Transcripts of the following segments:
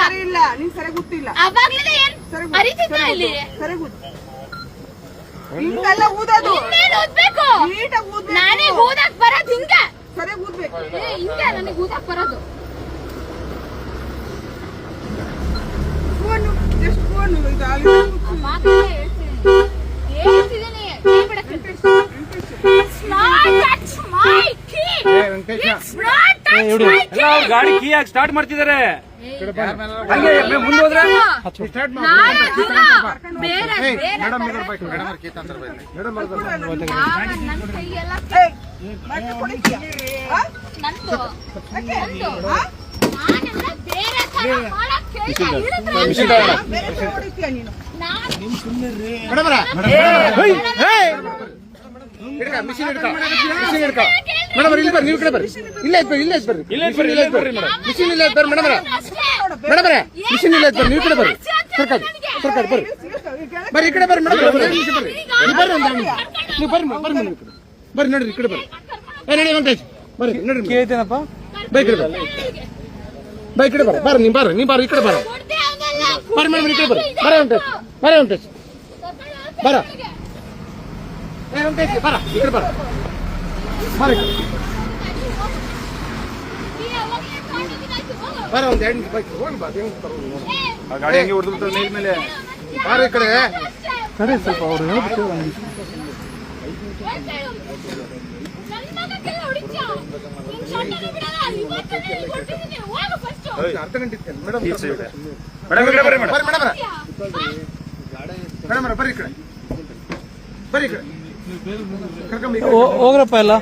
ಸರಿ ಇಲ್ಲ, ನೀನ್ ಸರಿ ಗೊತ್ತಿಲ್ಲ. ಅವಾಗ್ಲೇ ಏನ್ ಅರಿತಿದ್ದ ಇಲ್ಲಿ ಸರಿ ಗೊತ್ತು. ಹಿಂಗೆಲ್ಲ ಊದೋದು ಊದ್ಬೇಕು. ನೀಟಾಗಿ ಊದ್ಬೇಕು. ನಾನೇ ಊದಕ್ ಬರೋದು ಹಿಂಗ ಸರಿ ಊದ್ಬೇಕು. ಹಿಂಗ ನನಗೆ ಊದಕ್ ಬರೋದು. ಫೋನು ಜಸ್ಟ್ ಫೋನು ಇದು ಹೇಳ್ತಿದ್ದೀನಿ. ಗಾಡಿ ಕೀ ಹಾಕಿ ಸ್ಟಾರ್ಟ್ ಮಾಡ್ತಿದ್ದಾರೆ. ಹಂಗೆ ಮುಂದೆ ಹೋದ್ರೆ ಮಿಷಿನ್ ಹಿಡ್ಕ ಮೇಡಮ್ ಇಲ್ಲಿ ಬರ್ರಿ, ನೀವು ಕಡೆ ಬರ್ರಿ. ಇಲ್ಲೇ ಬರ್ರಿ ಮಿಷಿನ್ ಇಲ್ಲೇ ಬರ್ರಿ ಮೇಡಮ್ ಮಿಷಿನ್ ಇಲ್ಲೇ ಬರ್ರಿ, ನೀವು ಕಡೆ ಬರ್ರಿ. ಸರ್ಕಾರ ಬರ್ರಿ ಬರ್ರಿ ಈ ಕಡೆ ಬರ್ರಿ ಮೇಡಮ್ ಬರ್ರಿ ಬರ್ರಿ ನೀವು ಬರ್ರಿ ನೀವು ಬರ್ರಿ ಬರ್ರಿ ನೋಡ್ರಿ ಈ ಕಡೆ ಬರ್ರಿ. ನಡಿ ವೆಂಕಟೇಶ್ ಬರ್ರಿ ನೋಡ್ರಿ ಕೇಳ್ತೇನಪ್ಪ. ಬೈ ಕಡೆ ಬರ್ರಿ ಬರ್ರಿ ನೀವು ಬರ್ರಿ ಈ ಕಡೆ ಬರ್ರಿ ಬರ್ರಿ ಮೇಡಮ್ ಈ ಕಡೆ ಬರ್ರಿ. ಬರ ವೆಂಕಟೇಶ್ ಬರ ವೆಂಕಟೇಶ್ ಬರ ಈ ಕಡೆ ಬರ ಬರ ಒಂದು 2 ನಿಮಿಷ ಬೈಕ್ ಹೋಗಿ ಬಾ. ಗಾಡಿ ಹಂಗೆ ಹೊಡೆದ್ಬಿಡ್ತಾರೆ ಮೇಲ್ ಮೇಲೆ. ಬಾರ ಈ ಕಡೆ ಸರಿ ಸ್ವಲ್ಪ ಅವ್ರು ಹೇಳ್ಬಿಟ್ಟು ಅರ್ಧ ಗಂಟೆ ಇತ್ತೇನೆ ಮೇಡಮ್. ಮೇಡಮ್ ಬರ್ರಿ ಈ ಕಡೆ ಬರ್ರಿ ಈ ಕಡೆ ಹೋಗ್ರಪ್ಪ ಎಲ್ಲ.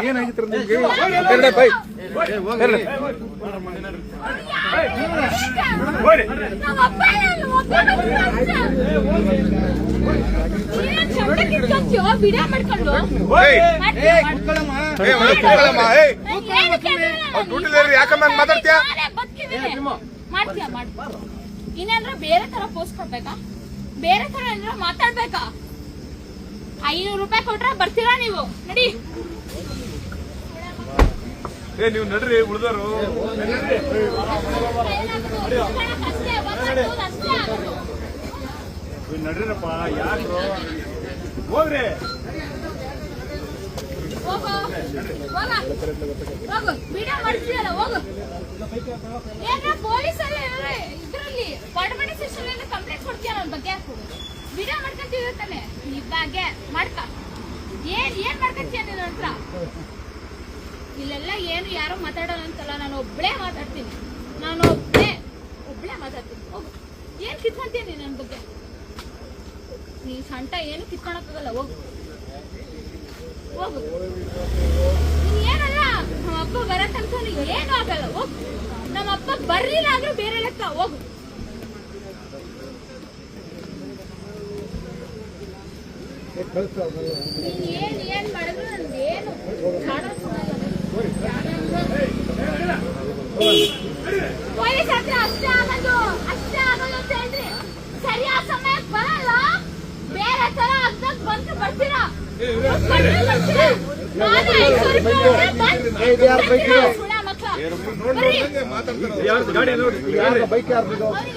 ಏನಾಗಿತ್ತು ನಿಮ್ಗೆ ಬೈ ವಿಡಿಯೋ ಮಾಡ್ಕೊಂಡು ಮಾತಾಡ್ತೀಯ ಇನ್ನೇನ್ರ ಬೇರೆ ತರ ಪೋಸ್ಟ್ ಕೊಡ್ಬೇಕಾ? ಬೇರೆ ತರ ಏನಾರ ಮಾತಾಡ್ಬೇಕಾ? 500 ರೂಪಾಯಿ ಕೊಟ್ರೆ ಬರ್ತೀರಾ ನೀವು? ನಡಿ ನೀವು ನಡ್ರಿ ಉಳಿದಾರು. ನಡ್ರಿನಪ್ಪ ಯಾರು ಹೋಗ್ರಿ. ಹೋಗು ವಿಡಿಯೋ ಮಾಡ್ತೀಯಲ್ಲ ಹೋಗು. ಏನ್ರ ಪೊಲೀಸಲ್ಲಿ ಇದ್ರಲ್ಲಿ ಪಡಮಣಿ ಸ್ಟೇಷನ್ ಕಂಪ್ಲೇಂಟ್ ಕೊಡ್ತೀಯ ನನ್ನ ಬಗ್ಗೆ? ವಿಡಿಯೋ ಮಾಡ್ಕೊಂತೀವಿ ತಾನೆ ಇದ್ದಾಗೆ ಮಾಡ್ಕ. ಏನ್ ಮಾಡ್ಕೊಂತೀಯ ನಿನ್ನ ಹತ್ರ? ಇಲ್ಲೆಲ್ಲ ಏನು ಯಾರು ಮಾತಾಡೋಣ ಅಂತಲ್ಲ, ನಾನು ಒಬ್ಳೇ ಮಾತಾಡ್ತೀನಿ. ಹೋಗು. ಏನ್ ಕಿತ್ಕೊಂತೀಯ ನೀನ್ ನನ್ನ ಬಗ್ಗೆ? ನೀ ಸಂಟ ಏನು ಕಿತ್ಕೊಳಕ್ಕಾಗಲ್ಲ. ಹೋಗು ನೀನ್ ಏನಲ್ಲ. ನಮ್ಮಪ್ಪ ಬರೋ ತನಕ ಏನು ಆಗಲ್ಲ. ಹೋಗು. ನಮ್ಮಪ್ಪ ಬರ್ಲಿಲ್ಲ ಆದ್ರೂ ಬೇರೆ ಲೆಕ್ಕ. ಹೋಗು. ನೀನ್ ಏನ್ ಮಾಡಿದ್ರು ನನ್ಗೇನು ಪೊಲೀಸ್ ಹತ್ರ ಅಷ್ಟೇ ಆಗೋದು ಅಂತ ಹೇಳ್ರಿ. ಸರಿಯಾದ ಸಮಯಕ್ಕೆ ಬರಲ್ಲ. ಬೇರೆ ತರ ಅರ್ಧಕ್ ಬಂದು ಬರ್ತೀರಾ.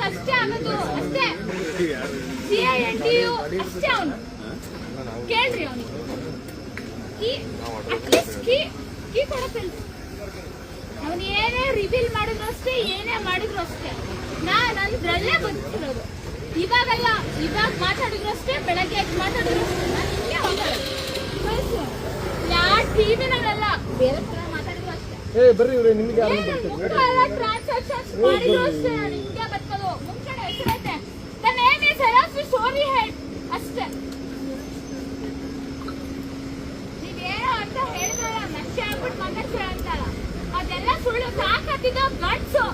ಅಷ್ಟೇ ಆಗೋದು ಅಷ್ಟೇ. CINTU ಅಷ್ಟೇ. ಅವನು ಕೇಳ್ರಿ, ಅವನಿಗೆ ಅಟ್ಲೀಸ್ಟ್ ಕೀ ಕೊಡಕ್ಕಿಲ್ಲ. ಅವನು ಏನೇ ರಿವೀಲ್ ಮಾಡಿದ್ರು ಅಷ್ಟೇ, ಏನೇ ಮಾಡಿದ್ರು ಅಷ್ಟೇ. ನಂದ್ರಲ್ಲೇ ಬದುಕಿರೋದು. ಇವಾಗಲ್ಲ, ಇವಾಗ ಮಾತಾಡಿದ್ರು ಅಷ್ಟೇ, ಬೆಳಗ್ಗೆ ಮಾತಾಡಿದ್ರು ಅಷ್ಟೇ. ನಾನು ಹಿಂಗೆ ಹೋಗಲ್ಲ. ಯಾವ ಟಿವಿನಲ್ಲ, ಬೇರೆ ತರ ಮಾತಾಡಿದ್ರು ಅಷ್ಟೇ. ಟ್ರಾನ್ಸಾಕ್ಷನ್ಸ್ ಮಾಡಿದ್ರು ಅಷ್ಟೇ. ನಾನು ಹಿಂಗೆ ಬದುಕೋದು. ಮುಂಚೆ ಹೆಸರೈತೆ the name is Hera's story head ಅಷ್ಟೇ. ನೀವೇನೋ ಅಂತ ಹೇಳಿದ್ರಲ್ಲ, ನಕ್ಷೆ ಆಗ್ಬಿಟ್ಟು ಮಂಗಕ್ಷ ಅಂತಲ್ಲ, ಅದೆಲ್ಲ ಸುಳ್ಳು. ತಾಕತ್ತಿದ ಗಟ್ಸು.